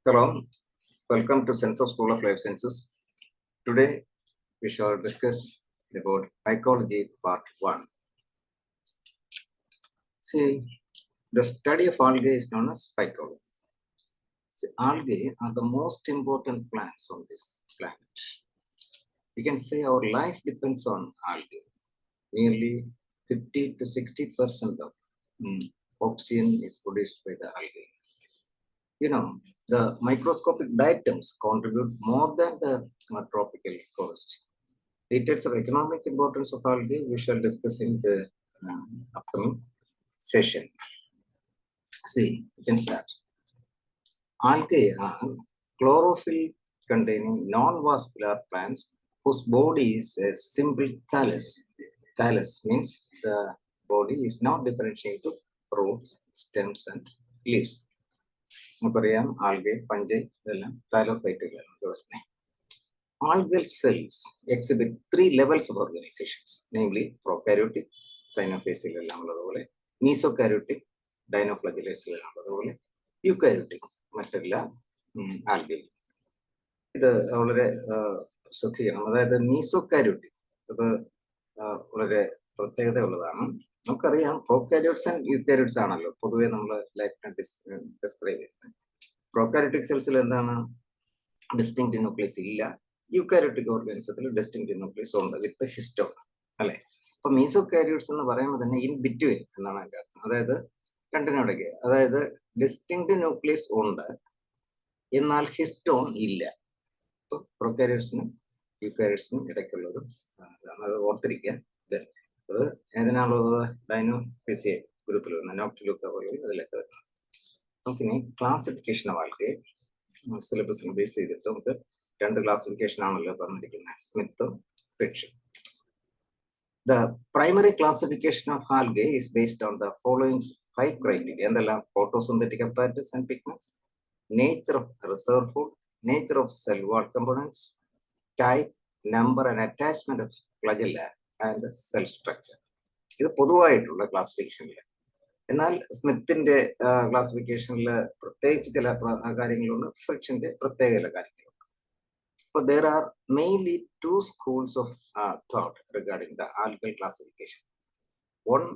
Hello, welcome to Sensor School of Life Sciences. Today we shall discuss about Phycology Part 1. See, the study of algae is known as phycology. See, algae are the most important plants on this planet. We can say our life depends on algae. Nearly 50 to 60% of oxygen is produced by the algae. The microscopic diatoms contribute more than the tropical forest. Details of economic importance of algae we shall discuss in the upcoming session. See, we can start. Algae are chlorophyll containing non-vascular plants whose body is a simple thallus. Thallus means the body is not differentiated into roots, stems and leaves. നമുക്കറിയാം algae പഞ്ചൈ ഇതെല്ലാം താലോഫൈറ്റുകളാണ് വരുന്നത്. Algal cells exhibit three levels of organizations, namely prokaryotic, synophasial, mesokaryotic, dinoflagellates, eukaryotic, മറ്റെല്ലാ algae. ഇത് വളരെ ശ്രദ്ധിക്കണം. അതായത് മീസോകാരിയോട്ടിക് അത് വളരെ പ്രത്യേകത ഉള്ളതാണ്. നമുക്കറിയാം പ്രോകാരിയോട്സ് ആൻഡ് യൂകാരിയോട്സ് ആണല്ലോ പൊതുവെ നമ്മൾ ലൈഫിനെ ഡിസ്ക്രൈബ് ചെയ്യുന്നത്. പ്രോകാരിയോട്ടിക് സെൽസിൽ എന്താണ്? ഡിസ്റ്റിങ്ക്റ്റ് ന്യൂക്ലിയസ് ഇല്ല. യൂകാരിയോട്ടിക് ഓർഗാനിസത്തിൽ ഡിസ്റ്റിങ്ക്റ്റ് ന്യൂക്ലിയസ് ഉണ്ട് വിത്ത് ഹിസ്റ്റോൺ, അല്ലെ? അപ്പൊ മീസോകാരിയോട്സ് എന്ന് പറയുമ്പോൾ തന്നെ ഇൻ ബിറ്റ്വീൻ എന്നാണ് അതിന്റെ അർത്ഥം. അതായത് രണ്ടിനിടയ്ക്ക്, അതായത് ഡിസ്റ്റിങ്ക്റ്റ് ന്യൂക്ലിയസ് ഉണ്ട് എന്നാൽ ഹിസ്റ്റോൺ ഇല്ല. ഇപ്പൊ പ്രോകാരിയോട്സിനും യൂകാരിയോട്സിനും ഇടയ്ക്കുള്ളൊരു അത് ഓർത്തിരിക്കുക. അത് ഏതിനാണുള്ളത്? ഡൈനോഫേസിയ ഗ്രൂപ്പിൽ വരുന്ന നോക്ടിലൂക്ക പോലെ അതിലൊക്കെ വരുന്നത്. നമുക്കിനി ക്ലാസിഫിക്കേഷൻ ഓഫ് ആൽഗെ സിലബസിന് ബേസ് ചെയ്തിട്ട് നമുക്ക് രണ്ട് ക്ലാസിഫിക്കേഷൻ ആണല്ലോ തന്നിരിക്കുന്നത്, സ്മിത്തും ഫിച്ചും. The primary classification of algae is based on the following 5 criteria. എന്തെല്ലാം? photosynthetic apparatus and pigments, nature of reserve food, nature of cell wall components, type, number and attachment of flagella and cell structure. ഇത് പൊതുവായിട്ടുള്ള ക്ലാസിഫിക്കേഷനിൽ. എന്നാൽ സ്മിത്തിന്റെ ക്ലാസിഫിക്കേഷനിൽ പ്രത്യേകിച്ച് ചില കാര്യങ്ങളുണ്ട്, ഫ്രിക്ഷന്റെ പ്രത്യേക ചില കാര്യങ്ങളുണ്ട്. So there are mainly two schools of thought regarding the algal classification. One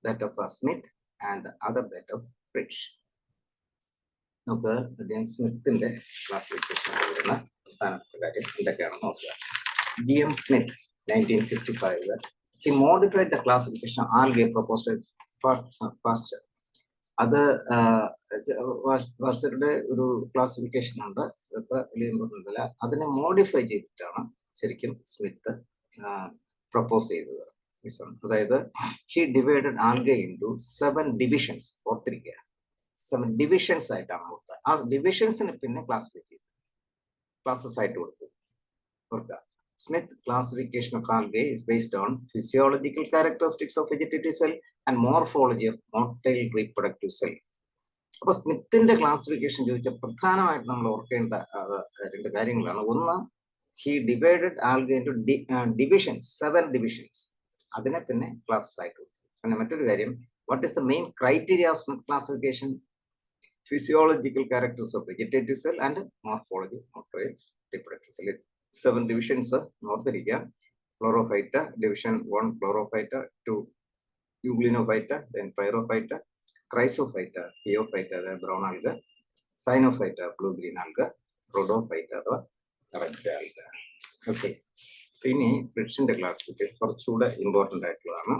that of Smith and the other that of Fritsch. നമുക്ക് അദ്ദേഹം സ്മിത്തിന്റെ ക്ലാസിഫിക്കേഷൻ വരുന്ന പ്രധാനപ്പെട്ട കാര്യം എന്തൊക്കെയാണെന്ന് നോക്കുക. G.M. Smith, 1955, he modified the classification of algae proposed by Pasteur. അത് വാസ്റ്ററുടെ ഒരു classification ഉണ്ട്, അതിനെ മോഡിഫൈ ചെയ്തിട്ടാണ് ശരിക്കും സ്മിത്ത് പ്രപ്പോസ് ചെയ്തത്. അതായത് he divided algae into 7 divisions. ഓർത്തിരിക്കുക, 7 ഡിവിഷൻസ് ആയിട്ടാണ് കൊടുത്തത്. ആ ഡിവിഷൻസിന് പിന്നെ ക്ലാസിഫൈ ചെയ്തു, ക്ലാസസ് ആയിട്ട് കൊടുത്തു. ഓർക്കുക, Smith classification of algae is based on physiological characteristics of vegetative cell and morphology of motile reproductive cell. അപ്പൊ സ്മിത്തിന്റെ ക്ലാസിഫിക്കേഷൻ ചോദിച്ച പ്രധാനമായിട്ട് നമ്മൾ ഓർക്കേണ്ട രണ്ട് കാര്യങ്ങളാണ്. ഒന്ന്, he divided algae into divisions, 7 divisions. അതിനെ പിന്നെ ക്ലാസസ് ആയിട്ട് കൊടുത്തു. പിന്നെ മറ്റൊരു കാര്യം, what is the main criteria of Smith classification? Physiological characters of vegetative cell and morphology motile reproductive cell. 7 divisions ഓർത്തിരിക്കുക. Chlorophyta, division 1 Chlorophyta, 2 Euglenophyta, then Pyrophyta, Chrysophyta, Phaeophyta, brown alga, Cyanophyta, blue green alga, Rhodophyta, red alga. Okay, ഇനി ഫ്രിക്ഷന്റെ classification കുറച്ചുകൂടെ important ആയിട്ടുള്ളതാണ്.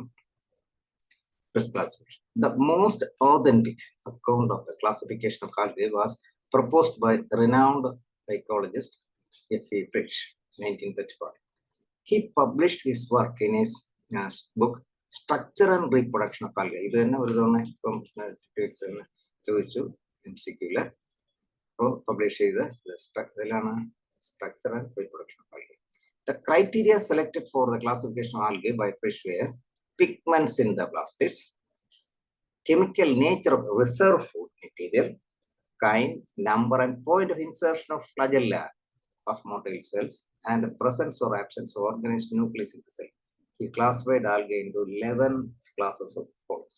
The most authentic account of the classification of algae was proposed by renowned phycologist F.E. Fritsch, 1935. He published his work in his book Structure and Reproduction of Algae. ഇത് തന്നെ ഒരു തവണ ഇപ്പം ചോദിച്ചു MCQ-ൽ. അപ്പോൾ പബ്ലിഷ് ചെയ്ത് ഇതിലാണ് Structure and Reproduction of Algae. The criteria selected for the classification of algae by Fritsch were pigments in the plastids, chemical nature of reserve food material, kind, number and point of insertion of flagella of motile cells, and the presence or absence of organized nucleus in the cell. He classified algae into 11 classes of follows.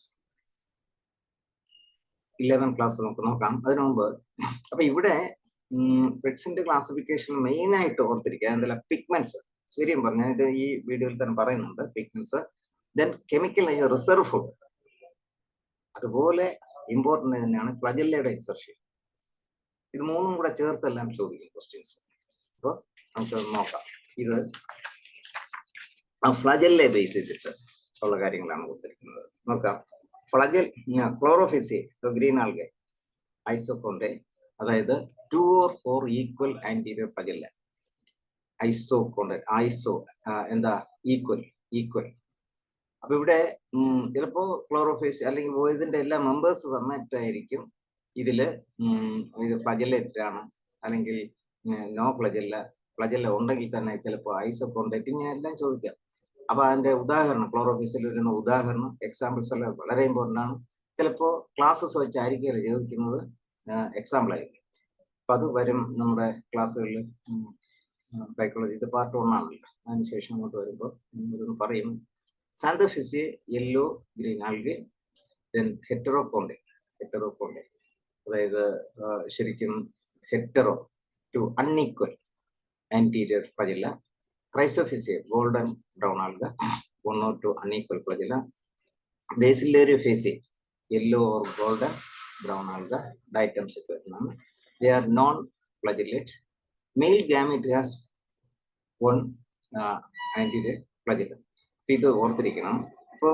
11 classes നമുക്ക് നോക്കാം. അതിനു മുമ്പ് അപ്പൊ ഇവിടെ പെറ്റ്സിന്റെ classification main ആയിട്ട് ഓർത്തിരിക്കുക എന്തെല്ലാം pigments, ശരിയും പറഞ്ഞ ഇത് ഈ വീഡിയോയിൽ തന്നെ പറയുന്നുണ്ട്. Pigments, then chemical reserve food, അതുപോലെ ഇമ്പോർട്ടന്റ് തന്നെയാണ് ഫ്ലജല്ലയുടെ എക്സർഷൻ. ഇത് മൂന്നും കൂടെ ചേർത്തെല്ലാം ചോദിക്കും ക്വസ്റ്റ്യൻസ്. അപ്പോൾ നമുക്ക് നോക്കാം. ഇത് ഫ്ലജല്ലെ ബേസ് ചെയ്തിട്ട് ഉള്ള കാര്യങ്ങളാണ് കൊടുത്തിരിക്കുന്നത്. നോക്കാം. ഫ്ലജൽ ക്ലോറോഫിസി ഗ്രീൻ ആൽഗെ ഐസോകോണ്ടെ, അതായത് 2 or 4 ഈക്വൽ ആന്റീരിയർ ഫ്ലജല്ല. ഐസോകോണ്ടെ, ഐസോ എന്താ ഈക്വൽ, ഈക്വൽ. അപ്പൊ ഇവിടെ ചിലപ്പോ ക്ലോറോഫേസ് അല്ലെങ്കിൽ ഇതിന്റെ എല്ലാ മെമ്പേഴ്സ് തന്നിട്ടായിരിക്കും ഇതില് ഇത് ഫ്ലജല്ലേറ്റ് ആണ് അല്ലെങ്കിൽ നോ ഫ്ലജല്ല, ഫ്ലജല്ല ഉണ്ടെങ്കിൽ തന്നെ ചിലപ്പോൾ ഐസോകോണ്ടേറ്റ്, ഇങ്ങനെ എല്ലാം ചോദിക്കാം. അപ്പൊ അതിന്റെ ഉദാഹരണം, ക്ലോറോഫേസിൽ വരുന്ന ഉദാഹരണം എക്സാമ്പിൾസ് എല്ലാം വളരെ ഇമ്പോർട്ടൻ്റ് ആണ്. ചിലപ്പോൾ ക്ലാസ്സസ് വെച്ചായിരിക്കും ചോദിക്കുന്നത്, എക്സാമ്പിൾ ആയിരിക്കും. അപ്പൊ അത് വരും നമ്മുടെ ക്ലാസ്സുകളിൽ. സൈക്കോളജി ഇത് പാർട്ട് 1 ആണല്ലോ, അതിനുശേഷം അങ്ങോട്ട് വരുമ്പോൾ ഇതൊന്ന് പറയും. Xanthophyceae yellow green algae, then heterokontae, heterokontae അതായത് ശരിക്കും hetero two unequal anterior flagella. Chrysophyceae golden brown alga, 1 or 2 unequal flagella. Bacillariophyceae yellow or golden brown alga, diatoms ഒക്കെ വരുന്നതാണ്. They are non-flagellate. Male gamete has 1 anterior flagellum. ഇത് ഓർത്തിരിക്കണം. അപ്പോൾ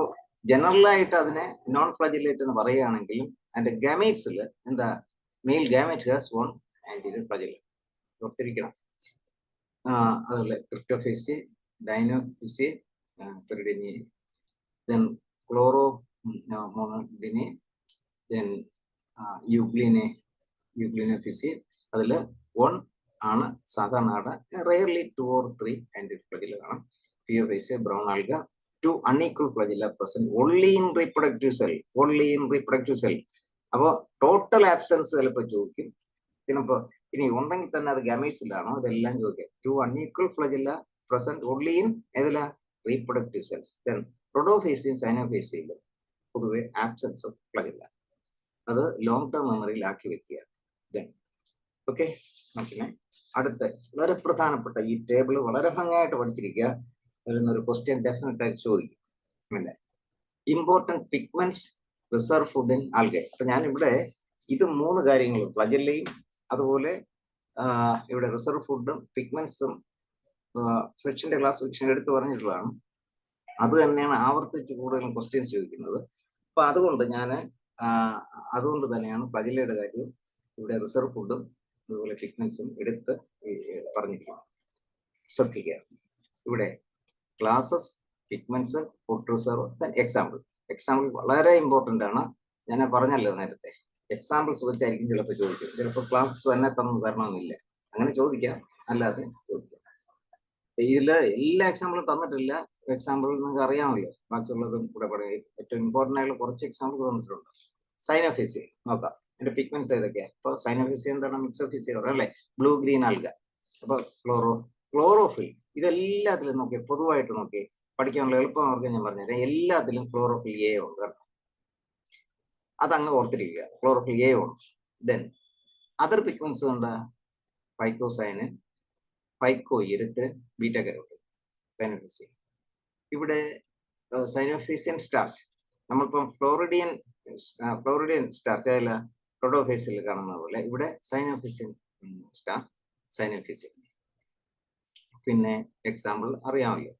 ജനറലായിട്ട് അതിനെ non ഫ്ലജല്ലേറ്റ് എന്ന് പറയുകയാണെങ്കിലും അതിന്റെ ഗാമേറ്റ്സിൽ എന്താ, മെയിൽ ഗാമേറ്റ് ഹാസ് 1 ആന്റീരിയർ ഫ്ലജല്ലം, ഓർത്തിരിക്കണം. അതുപോലെ ക്രിപ്റ്റോഫേസി, ഡൈനോഫിസി, പെരിഡിനി, ദെൻ ക്ലോറോ മോണോഡിനി, ദെൻ യൂഗ്ലിനോഫിസി. അതിൽ 1 ആണ് സാധാരണ, റെയർലി 2 or 3 ആന്റീരിയർ ഫ്ലജല്ല കാണാം. Piofacia brown alga, 2 unequal flagella present only in reproductive cell, only in reproductive cell. അപ്പോൾ ടോട്ടൽ ആബ്സെൻസ് ചിലപ്പോൾ ചോദിക്കും. ചിലപ്പോൾ ഇനി ഉണ്ടെങ്കിൽ തന്നെ അത് ഗാമീറ്റ്സിലാണോ ഇതെല്ലാം ചോദിക്കാം. 2 unequal flagella present only in ഏതിലാ, reproductive cells. Then റോഡോഫേസിയും സൈനോഫേസിയിൽ പൊതുവെ ആബ്സെൻസ് ഓഫ് ഫ്ലജല്ല, അത് ലോങ് ടേം മെമ്മറിയിലാക്കി വെക്കുക. ദെൻ ഓക്കെ, പിന്നെ അടുത്ത വളരെ പ്രധാനപ്പെട്ട ഈ ടേബിൾ വളരെ ഭംഗിയായിട്ട് പഠിച്ചിരിക്കുക. വരുന്നൊരു ക്വസ്റ്റ്യൻ ഡെഫിനറ്റ് ആയി ചോദിക്കും. അല്ലേ, important pigments reserve food in algae. അപ്പൊ ഞാൻ ഇവിടെ ഇത് 3 കാര്യങ്ങളും ഫ്ലജല്ലയും അതുപോലെ ഇവിടെ റിസർവ് ഫുഡും പിഗ്മെന്റ്സും ഫ്രിക്ഷന്റെ ക്ലാസിഫിക്കേഷൻ എടുത്തു പറഞ്ഞിട്ടുള്ളതാണ്. അത് തന്നെയാണ് ആവർത്തിച്ച് കൂടുതലും ക്വസ്റ്റ്യൻസ് ചോദിക്കുന്നത്. അപ്പൊ അതുകൊണ്ട് ഞാൻ അതുകൊണ്ട് തന്നെയാണ് ഫ്ലജല്ലയുടെ കാര്യവും ഇവിടെ റിസർവ് ഫുഡും അതുപോലെ പിഗ്മെന്റ്സും എടുത്ത് പറഞ്ഞിരിക്കുന്നത്. ശ്രദ്ധിക്കുക, ഇവിടെ classes, pigments, food reserve, example. Example വളരെ ഇമ്പോർട്ടൻ്റ് ആണ്. ഞാൻ പറഞ്ഞല്ലോ നേരത്തെ, എക്സാമ്പിൾസ് വെച്ചായിരിക്കും ചിലപ്പോൾ ചോദിക്കും. ചിലപ്പോൾ ക്ലാസ് തന്നെ തരണമെന്നില്ല, അങ്ങനെ ചോദിക്കാം, അല്ലാതെ ചോദിക്കാം. ഇതില് എല്ലാ എക്സാമ്പിളും തന്നിട്ടില്ല. എക്സാമ്പിൾ നിങ്ങൾക്ക് അറിയാമല്ലോ, ബാക്കിയുള്ളതും കൂടെ പറയും. ഏറ്റവും ഇമ്പോർട്ടൻ്റ് ആയിട്ടുള്ള കുറച്ച് എക്സാമ്പിൾ തന്നിട്ടുണ്ട്. സൈനോഫേസി നോക്കാം, എന്റെ പിഗ്മെന്റ്സ് ഏതൊക്കെയാ. അപ്പൊ സൈനോഫേസി എന്താണ്, മിക്സോഫേസി പറയാം അല്ലെ, ബ്ലൂ ഗ്രീൻ ആൽഗ. അപ്പൊ ക്ലോറോഫിൽ ഇതെല്ലാത്തിലും നോക്കി, പൊതുവായിട്ട് നോക്കി പഠിക്കാനുള്ള എളുപ്പമാർഗ്ഗം ഞാൻ പറഞ്ഞുതരാം. എല്ലാത്തിലും ക്ലോറോഫിൽ എ ഉണ്ട് കേട്ടോ, അതങ്ങ് ഓർത്തിരിക്കുക, ക്ലോറോഫിൽ എ ഉണ്ട്. ദെൻ അതർ പിഗ്മെന്റ്സ് ഉണ്ട്, പൈക്കോസൈനിൻ, പൈക്കോ എരിത്രിൻ, ബീറ്റ കരോട്ടിൻ, സൈനോഫേസി. ഇവിടെ സൈനോഫേസിയൻ സ്റ്റാർച്ച്, നമ്മളിപ്പം ഫ്ലോറിഡിയൻ സ്റ്റാർച്ച് അതിൽ റോഡോഫേസിൽ കാണുന്ന പോലെ ഇവിടെ സൈനോഫേസിയൻ സ്റ്റാർച്ച്, സൈനോഫേസിയൻ. പിന്നെ എക്സാമ്പിൾ അറിയാമല്ലോ,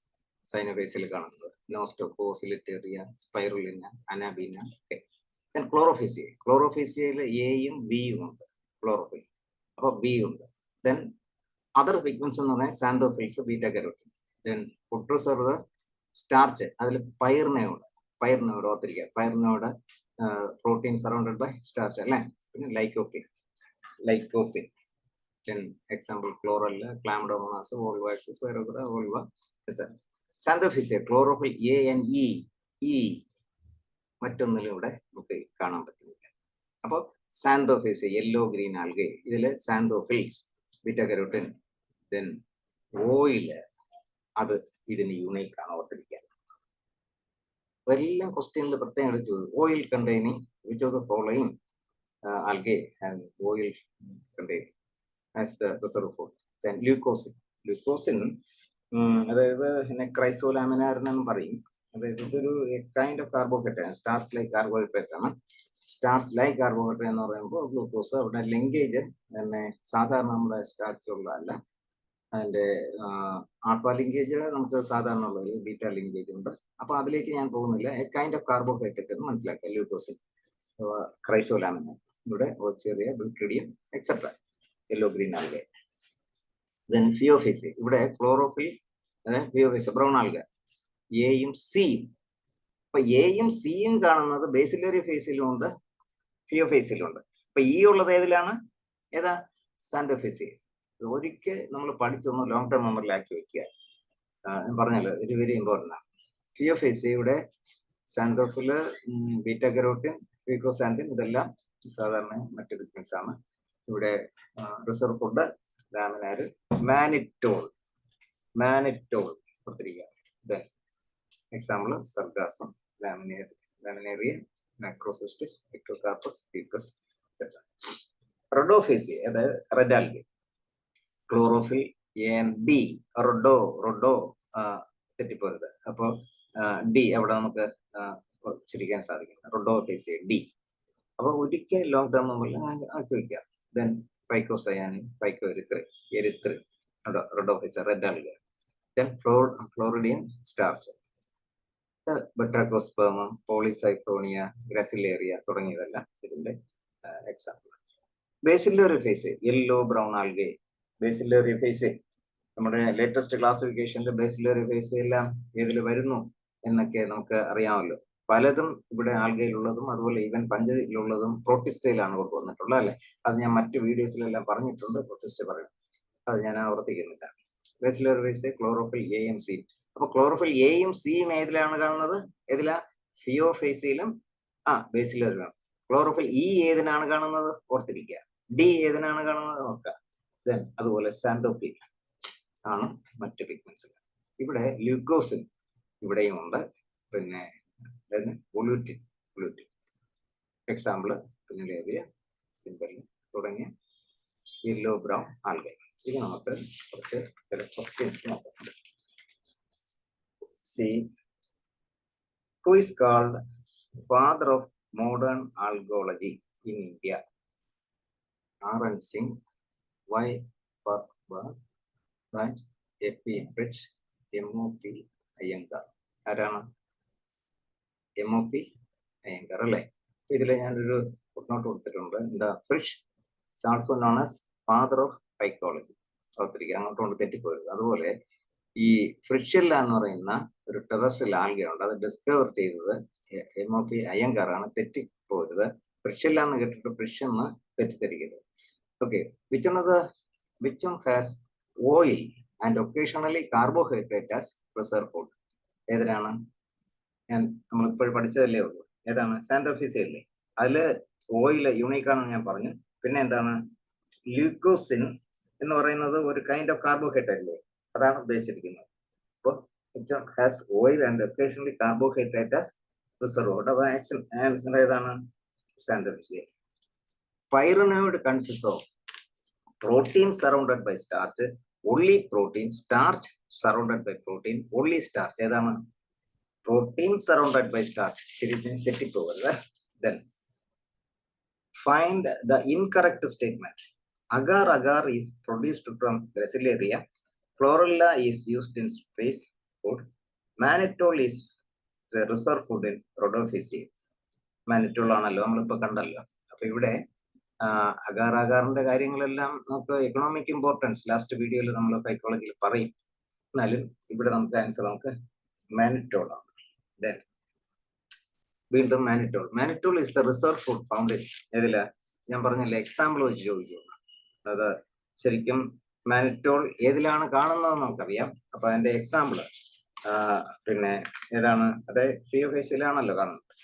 സൈനോഫേസിൽ കാണുന്നത് നോസ്റ്റോകോസിലിറ്റേറിയ, സ്പൈറുലിന, അനാബീന. ക്ലോറോഫേസിയ, ക്ലോറോഫേസിയയിൽ എയും ബിയും ഉണ്ട്, ക്ലോറോഫിൽ, അപ്പൊ ബി ഉണ്ട്. ദെൻ അതർ പിഗ്മെന്റ്സ് എന്ന് പറഞ്ഞാൽ xanthophylls, beta carotene. Then food reserve starch, അതിൽ പൈറിനോട്, പൈറിനോട് ഓർത്തിരിക്കുക, pyrenoid protein surrounded by starch അല്ലേ. പിന്നെ lycopene, lycopene. Example chlorella, chlamydomonas, volvox, വൈറോഗ്ര, ulva. Xanthophyceae chlorophyll A and E, മറ്റൊന്നിലും ഇവിടെ നമുക്ക് കാണാൻ പറ്റുന്നില്ല. അപ്പോൾ സാന്തോഫിസിയ യെല്ലോ ഗ്രീൻ ആൽഗെ, ഇതില് സാന്തോഫിൽസ്, ബീറ്റ കരോട്ടിൻ, ദെൻ ഓയില്, അത് ഇതിന് യൂണീക്ക് ആണ്, ഓർത്തിരിക്കുക. എല്ലാം ക്വസ്റ്റ്യനിൽ പ്രത്യേകം എടുത്തു. Oil containing which of the following algae have oil containing. as the reserve food. Then leucosin. Leucosin, അതായത് പിന്നെ ക്രൈസോലാമിനാർ എന്ന് പറയും. അതായത് ഇതൊരു കൈൻഡ് ഓഫ് കാർബോഹൈഡ്രേറ്റ് ആണ്, സ്റ്റാർച്ച് ലൈക്ക് കാർബോഹൈഡ്രേറ്റ് ആണ്. സ്റ്റാർച്ച് ലൈക്ക് കാർബോഹൈഡ്രേറ്റ് എന്ന് പറയുമ്പോൾ ഗ്ലൂക്കോസ് അവിടെ ലിങ്കേജ് തന്നെ സാധാരണ നമ്മുടെ സ്റ്റാർച്ച് ഉള്ളതല്ല. അതിന്റെ ആൽഫ ലിങ്കേജ് നമുക്ക് സാധാരണ ഉള്ള ഒരു ബീറ്റ ലിങ്കേജ് ഉണ്ട്. അപ്പൊ അതിലേക്ക് ഞാൻ പോകുന്നില്ല. എ കൈൻഡ് ഓഫ് കാർബോഹൈഡ്രേറ്റ് എന്ന് മനസ്സിലാക്കുക ല്യൂക്കോസിൻ, ക്രൈസോലാമിന, ഇവിടെ ചെറിയ botrydium etcetera, yellow green algae. Then phaeophyceae, ഇവിടെ ക്ലോറോഫിൽ, ഫിയോഫേസി ബ്രൗൺ ആൽഗ, എയും സിയും. അപ്പൊ എയും സിയും കാണുന്നത് ബേസിലറി ഫേസിലും ഉണ്ട്, ഫിയോഫേസിലും ഉണ്ട്. അപ്പൊ ഈ ഉള്ളത് ഏതിലാണ്? ഏതാ? സാന്തോഫേസി. ഒരിക്കൽ നമ്മൾ പഠിച്ചൊന്ന് ലോങ് ടേം മെമ്മറിലാക്കി വെക്കുക. ഞാൻ പറഞ്ഞല്ലോ, ഇത് വെരി ഇമ്പോർട്ടൻ്റ് ആണ്. ഫിയോഫേസിയുടെ സാന്തോഫില് ബീറ്റ കരോട്ടിൻ, ഗ്ലൂക്കോസാന്റിൻ ഇതെല്ലാം സാധാരണ മറ്റു പിഗ്മെന്റ്സ് ആണ്. ഇവിടെ reserve food laminarin, mannitol, mannitol കൊടുത്തിരിക്കുക. Then example sargassum, laminaria, macrocystis, ectocarpus, fucus, etcetera. Rhodophyceae, അതായത് red algae, chlorophyll and D, rhodo തെറ്റിപ്പോരുത്. അപ്പോൾ ഡി അവിടെ നമുക്ക് ചിരിക്കാൻ സാധിക്കും. Rhodophyceae D. അപ്പൊ ഒരിക്കൽ ലോങ് ടേം മെമ്മറിൽ ആക്കി വയ്ക്കാം. Then phycocyanin, phycoerythrin, rhodophyceae red algae. Then floridean starch, batrachospermum, polysiphonia, gracilaria തുടങ്ങിയതെല്ലാം ഇതിന്റെ example. Bacillariophyceae, yellow brown algae, bacillariophyceae. നമ്മുടെ ലേറ്റസ്റ്റ് ക്ലാസിഫിക്കേഷനിൽ ബേസിലറി ഫേസ് എല്ലാം ഏതിൽ വരുന്നു എന്നൊക്കെ നമുക്ക് അറിയാമല്ലോ. പലതും ഇവിടെ ആൽഗയിലുള്ളതും അതുപോലെ ഈവൻ പഞ്ചയിലുള്ളതും പ്രോട്ടിസ്റ്റയിലാണ് കൊണ്ടുവന്നിട്ടുള്ളത് അല്ലെ. അത് ഞാൻ മറ്റു വീഡിയോസിലെല്ലാം പറഞ്ഞിട്ടുണ്ട്, പ്രോട്ടിസ്റ്റ് പറയും, അത് ഞാൻ ആവർത്തിക്കുന്നില്ല. ബേസിലറി ഫേസ്, ക്ലോറോഫിൽ എയും സിയും. അപ്പൊ ക്ലോറോഫിൽ എയും സിയും ഏതിലാണ് കാണുന്നത്? ഏതിലാ? ഫിയോഫേസിയിലും ബേസിലറിയിലും. ക്ലോറോഫിൽ ഇ ഏതിനാണ് കാണുന്നത്? ഓർത്തിരിക്കുക. ഡി ഏതിനാണ് കാണുന്നത്? നോക്കുക. ദെൻ അതുപോലെ സാന്തോഫിൽ ആണ് മറ്റു പിഗ്മെന്റ്സ്. ഇവിടെ ല്യൂക്കോസിൻ ഇവിടെയും ഉണ്ട്. പിന്നെ ഗ്ലൂറ്റിൻ, എക്സാമ്പിൾ പിന്നലേറിയ, സിംബലിൻ തുടങ്ങിയ യെല്ലോ ബ്രൗൺ ആൽഗെ. ഇത് നമുക്ക് കുറച്ച് ചില ക്വസ്റ്റ്യൻസ് നോക്കാം. See, who is called father of modern algology in India? R.N. Singh, Y. Parkbar, A.P. Fritz, M.O.P. Iyengar. ആരാണ്? M.O.P. Iyengar അല്ലേ? ഇതിൽ ഞാനൊരു ഫുട്നോട്ട് കൊടുത്തിട്ടുണ്ട്. എന്താ? ഫ്രിഷ് is also known as father of psychology. ഓർത്തിരിക്കുക, അങ്ങോട്ട് കൊണ്ട് തെറ്റിപ്പോയത്. അതുപോലെ ഈ ഫ്രിഷ്യല്ല എന്ന് പറയുന്ന ഒരു ടെറസ്ട്രിയൽ ആൽഗയുണ്ട്, അത് ഡിസ്കവർ ചെയ്തത് M.O.P. അയ്യങ്കാർ ആണ്. തെറ്റിപ്പോരുത്. ഫ്രിഷ്യല്ല എന്ന് കേട്ടിട്ട് ഫ്രിഷ് എന്ന് തെറ്റിദ്ധരിക്കരുത്. Okay. which one has oil and occasionally carbohydrate as reserve food? ഏതിനാണ്? നമ്മൾ ഇപ്പോഴും പഠിച്ചതല്ലേ ഉള്ളൂ. ഏതാണ്? സാന്തോഫേസി അല്ലേ. അതില് ഓയിൽ യൂണിക് ആണെന്ന് ഞാൻ പറഞ്ഞു. പിന്നെ എന്താണ്? ല്യൂക്കോസിൻ എന്ന് പറയുന്നത് ഒരു കൈൻഡ് ഓഫ് കാർബോഹൈഡ്രേറ്റ് അല്ലേ, അതാണ് ഉദ്ദേശിച്ചിരിക്കുന്നത്. അപ്പോൾ has oil and occasionally carbohydrate as reserve. അപ്പോൾ ആൻസർ ഏതാണ്? Xanthophyceae. Pyrenoid consist of protein surrounded by starch, only protein, starch surrounded by protein, only starch. ഏതാണ്? Protein surrounded by starch. തെറ്റിപ്പോകരുത്. Then find the incorrect statement. Agar agar is produced from Gracilaria. Chlorella is used in space food. Mannitol is the reserve food in Rhodophyceae. Mannitol ആണല്ലോ നമ്മളിപ്പോ കണ്ടല്ലോ. അപ്പൊ ഇവിടെ agar അഗാറിന്റെ കാര്യങ്ങളെല്ലാം നമുക്ക് economic importance last വീഡിയോയിൽ നമ്മൾ സൈക്കോളജിയിൽ പറയും. എന്നാലും ഇവിടെ നമുക്ക് ആൻസർ മാനിറ്റോൾ ആണ്. Then വീണ്ടും mannitol is the reserve food found in ഏതില? ഞാൻ പറഞ്ഞില്ല, എക്സാമ്പിൾ വെച്ച് ചോദിച്ചു. അത് ശരിക്കും മാനിറ്റോൾ ഏതിലാണ് കാണുന്നത് നമുക്കറിയാം. അപ്പൊ അതിന്റെ എക്സാമ്പിൾ പിന്നെ ഏതാണ്? അത് ഫിയോഫേസിലാണല്ലോ കാണുന്നത്,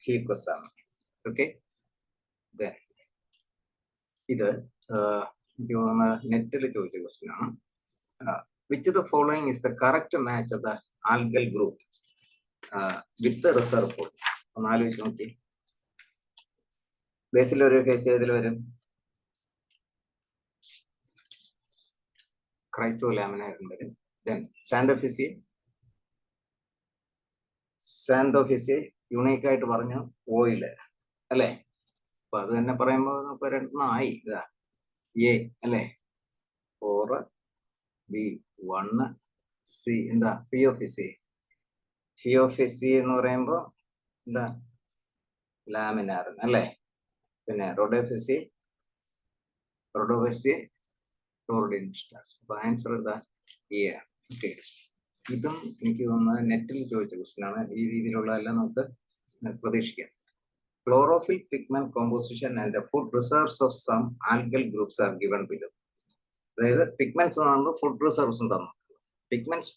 ഫീക്കസ് ആണ്. ഓക്കെ. ഇത് നെറ്റിൽ ചോദിച്ച ക്വസ്റ്റ്യൻ ആണ്. Which the following is the correct match of the algal group with reserve food? ഒന്ന് ആലോചിച്ച് നോക്കി. ബേസിലറി ഫേസ് ഏതിൽ വരും? ക്രൈസോലാമിനാർ വരും. ദെൻ സാന്തോഫിസി യുണീക്ക് ആയിട്ട് പറഞ്ഞു ഓയില് അല്ലേ. അപ്പൊ അത് തന്നെ പറയുമ്പോൾ നമുക്ക് രണ്ടെണ്ണം ആയി. ഇതാ എ അല്ലേ, 4 ബി 1 സി എന്താ ഫിയോഫിസി എന്ന് പറയുമ്പോൾ എന്താ ലാമിനാർ അല്ലേ. പിന്നെ റോഡോഫിസി ടോർഡിൻസ്റ്റാസ്. അപ്പൊ ആൻസർ എന്താ എ. ഓക്കെ, ഇതും എനിക്ക് തോന്നുന്നത് നെറ്റിൽ ചോദിച്ച ക്വസ്റ്റ്യൻ ആണ്. ഈ രീതിയിലുള്ളതെല്ലാം നമുക്ക് പ്രതീക്ഷിക്കാം. Chlorophyll pigment composition and the food reserves of some algal groups are given below. അതായത് പിഗ്മെന്റ്സ് ആകുമ്പോൾ ഫുഡ് റിസർവ്സ് തന്നു. Pigments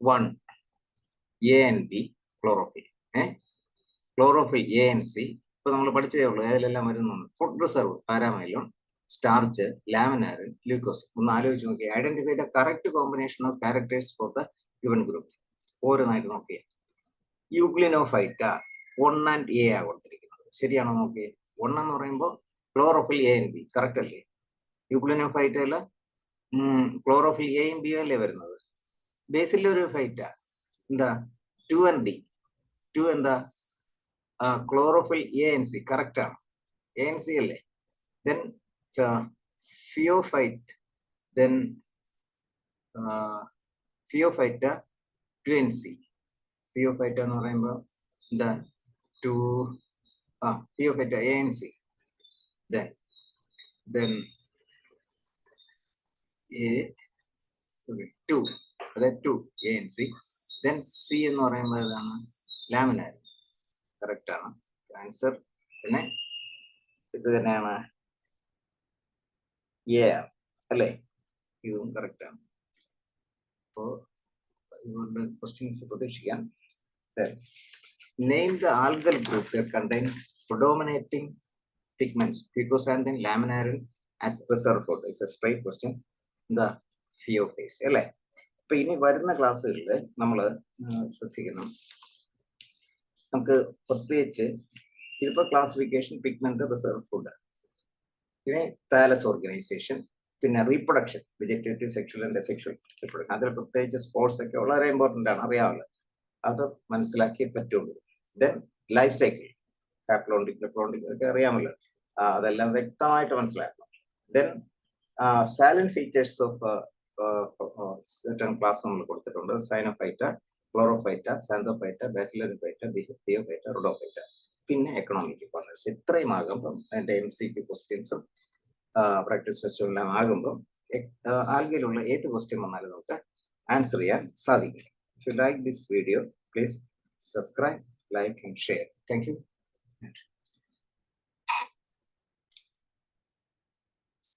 1 A and B chlorophyll, chlorophyll A and C. ഇപ്പൊ നമ്മൾ പഠിച്ചതേ ഉള്ളൂ, അതിലെല്ലാം വരുന്നുണ്ട്. Food reserve paramylon, starch, laminarin, glucose. ഒന്ന് ആലോചിച്ച് നോക്കി. Identify the correct combination of characters for the given group. ഓരോന്നായിട്ട് നോക്കിയേ. യൂഗ്ലിനോഫൈറ്റ 1 and A ആ കൊടുത്തിരിക്കുന്നത്, ശരിയാണോ നോക്കിയേ. 1 എന്ന് പറയുമ്പോൾ chlorophyll A and B, correct അല്ലേ. യൂഗ്ലിനോഫൈറ്റ അല്ല, ക്ലോറോഫിൽ എയും ബി അല്ലേ വരുന്നത്. ബേസിലൊരു ഫൈറ്റ എന്താ 2 and D. 2 എന്താ chlorophyll A and C, correct ആണ്. എ ആൻഡ് സി അല്ലേ. Then phaeophyte, then phaeophyta 2 and C. Phaeophyta എന്ന് പറയുമ്പോൾ എന്താ 2 phaeophyta A and C. Then A 2, അതായത് 2 A and C. Then C എന്ന് പറയുമ്പോൾ ഏതാണ് ലാമിനാർ, കറക്റ്റ് ആണ് ആൻസർ. പിന്നെ ഇത് തന്നെയാണ് എ അല്ലേ, ഇതും കറക്റ്റ് ആണ്. അപ്പോ ഇതുകൊണ്ട് ക്വസ്റ്റ്യൻസ് പ്രതീക്ഷിക്കാം. Name the algal group that contain predominating pigments, picoxanthin, laminarin as reserve food. Is a straight question. The Pheophase അല്ലേ. അപ്പൊ ഇനി വരുന്ന ക്ലാസ്സുകളിൽ നമ്മൾ ശ്രദ്ധിക്കണം. നമുക്ക് പ്രത്യേകിച്ച് ഇതിപ്പോ ക്ലാസിഫിക്കേഷൻ, പിഗ്മെന്റ്, റിസർവ് ഫുഡ്, പിന്നെ താലസ് ഓർഗനൈസേഷൻ, പിന്നെ reproduction, vegetative, sexual and sexual reproduction. അതിൽ പ്രത്യേകിച്ച് സ്പോർട്സ് ഒക്കെ വളരെ ഇമ്പോർട്ടൻ്റ് ആണ്, അറിയാമല്ലോ. അത് മനസ്സിലാക്കിയേ പറ്റുള്ളൂ. Then life cycle, haplontic, diplontic ഒക്കെ അറിയാമല്ലോ, അതെല്ലാം വ്യക്തമായിട്ട് മനസ്സിലാക്കണം. Then salient features of certain class നമ്മൾ കൊടുത്തിട്ടുണ്ട്. Cyanophyta, chlorophyta, xanthophyta, bacillariophyta, phaeophyta, rhodophyta. പിന്നെ എക്കണോമിക് കോർണേഴ്സ്. ഇത്രയും ആകുമ്പം അതിന്റെ MCQ ക്വസ്റ്റ്യൻസും പ്രാക്ടീസ് ടെസ്റ്റും എല്ലാം ആകുമ്പം ആൽഗയിലുള്ള ഏത് ക്വസ്റ്റ്യൻ വന്നാലും നമുക്ക് ആൻസർ ചെയ്യാൻ സാധിക്കും. If you like this video, please subscribe, like and share. Thank you.